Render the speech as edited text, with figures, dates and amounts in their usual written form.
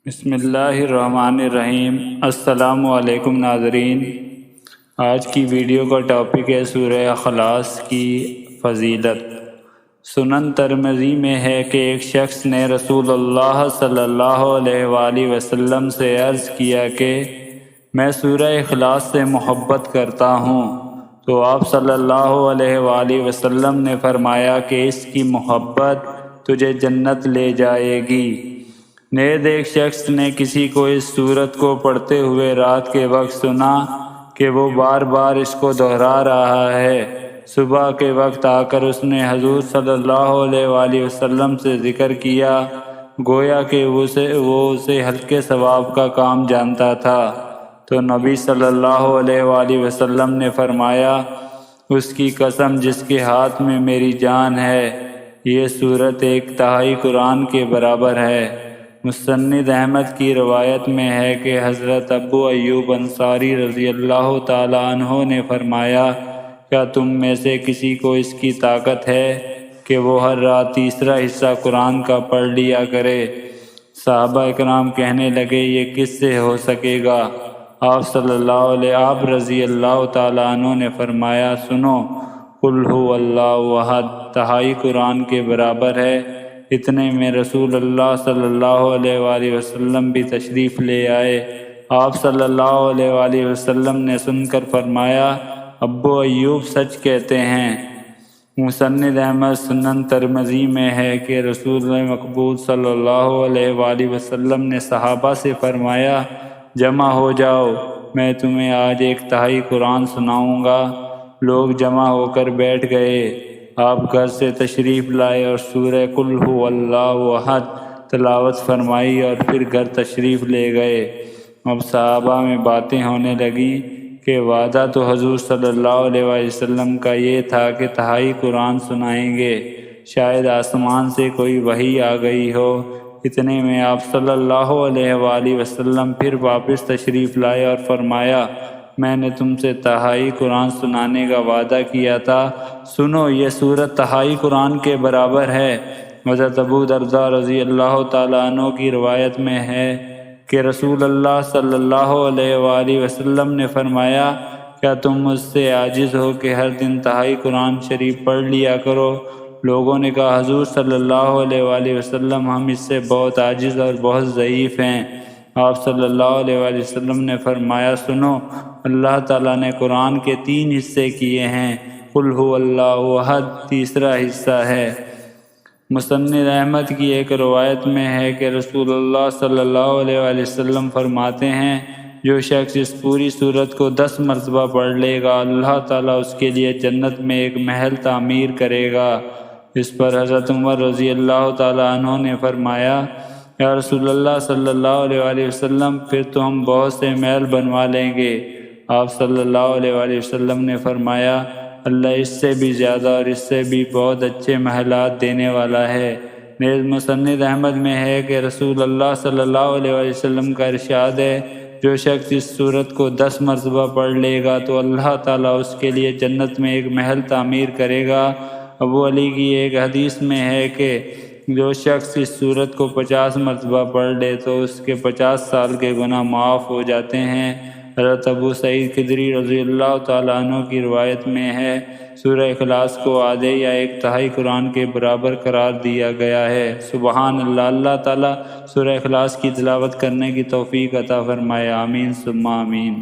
بسم اللہ الرحمن الرحیم۔ السلام علیکم ناظرین، آج کی ویڈیو کا ٹاپک ہے سورہ اخلاص کی فضیلت۔ سنن ترمذی میں ہے کہ ایک شخص نے رسول اللہ صلی اللہ علیہ وآلہ وسلم سے عرض کیا کہ میں سورہ اخلاص سے محبت کرتا ہوں، تو آپ صلی اللہ علیہ وآلہ وسلم نے فرمایا کہ اس کی محبت تجھے جنت لے جائے گی۔ نیز ایک شخص نے کسی کو اس سورت کو پڑھتے ہوئے رات کے وقت سنا کہ وہ بار بار اس کو دہرا رہا ہے۔ صبح کے وقت آ کر اس نے حضور صلی اللہ علیہ وآلہ وسلم سے ذکر کیا، گویا کہ وہ اسے ہلکے ثواب کا کام جانتا تھا، تو نبی صلی اللہ علیہ وآلہ وسلم نے فرمایا، اس کی قسم جس کے ہاتھ میں میری جان ہے، یہ سورت ایک تہائی قرآن کے برابر ہے۔ مسند احمد کی روایت میں ہے کہ حضرت ابو ایوب انصاری رضی اللہ تعالی عنہ نے فرمایا، کیا تم میں سے کسی کو اس کی طاقت ہے کہ وہ ہر رات تیسرا حصہ قرآن کا پڑھ لیا کرے؟ صحابہ اکرام کہنے لگے، یہ کس سے ہو سکے گا؟ آپ رضی اللہ تعالی عنہ نے فرمایا، سنو، قل هو اللہ احد تہائی قرآن کے برابر ہے۔ اتنے میں رسول اللہ صلی اللہ علیہ وآلہ وسلم بھی تشریف لے آئے۔ آپ صلی اللہ علیہ وآلہ وسلم نے سن کر فرمایا، ابو ایوب سچ کہتے ہیں۔ مسند احمد سنن ترمذی میں ہے کہ رسول مقبول صلی اللہ علیہ وآلہ وسلم نے صحابہ سے فرمایا، جمع ہو جاؤ، میں تمہیں آج ایک تہائی قرآن سناؤں گا۔ لوگ جمع ہو کر بیٹھ گئے۔ آپ گھر سے تشریف لائے اور سورہ قل هو اللہ احد تلاوت فرمائی اور پھر گھر تشریف لے گئے۔ اب صحابہ میں باتیں ہونے لگیں کہ وعدہ تو حضور صلی اللہ علیہ وسلم کا یہ تھا کہ تہائی قرآن سنائیں گے، شاید آسمان سے کوئی وحی آ گئی ہو۔ اتنے میں آپ صلی اللہ علیہ وآلہ وسلم پھر واپس تشریف لائے اور فرمایا، میں نے تم سے تہائی قرآن سنانے کا وعدہ کیا تھا، سنو، یہ سورت تہائی قرآن کے برابر ہے۔ حضرت ابو درداء رضی اللہ تعالیٰ عنہ کی روایت میں ہے کہ رسول اللہ صلی اللہ علیہ وآلہ وسلم نے فرمایا، کیا تم مجھ سے عاجز ہو کہ ہر دن تہائی قرآن شریف پڑھ لیا کرو؟ لوگوں نے کہا، حضور صلی اللہ علیہ وآلہ وسلم، ہم اس سے بہت عاجز اور بہت ضعیف ہیں۔ آپ صلی اللہ علیہ وآلہ وسلم نے فرمایا، سنو، اللہ تعالیٰ نے قرآن کے 3 حصے کیے ہیں، قل هو اللہ احد تیسرا حصہ ہے۔ مسند احمد کی ایک روایت میں ہے کہ رسول اللہ صلی اللہ علیہ وآلہ وسلم فرماتے ہیں، جو شخص اس پوری سورت کو 10 مرتبہ پڑھ لے گا، اللہ تعالیٰ اس کے لیے جنت میں ایک محل تعمیر کرے گا۔ اس پر حضرت عمر رضی اللہ تعالیٰ عنہ نے فرمایا، یا رسول اللہ صلی اللہ علیہ وآلہ وسلم، پھر تو ہم بہت سے محل بنوا لیں گے۔ آپ صلی اللہ علیہ وآلہ وسلم نے فرمایا، اللہ اس سے بھی زیادہ اور اس سے بھی بہت اچھے محلات دینے والا ہے۔ نیز مسند احمد میں ہے کہ رسول اللہ صلی اللہ علیہ وآلہ وسلم کا ارشاد ہے، جو شخص اس سورت کو 10 مرتبہ پڑھ لے گا تو اللہ تعالیٰ اس کے لیے جنت میں ایک محل تعمیر کرے گا۔ ابو علی کی ایک حدیث میں ہے کہ جو شخص اس سورت کو 50 مرتبہ پڑھ لے تو اس کے 50 سال کے گناہ معاف ہو جاتے ہیں۔ حضرت ابو سعید خدری رضی اللہ تعالیٰ عنہ کی روایت میں ہے، سورہ اخلاص کو آدھے یا ایک تہائی قرآن کے برابر قرار دیا گیا ہے۔ سبحان اللہ۔ اللہ تعالیٰ سورہ اخلاص کی تلاوت کرنے کی توفیق عطا فرمائے، آمین ثم آمین۔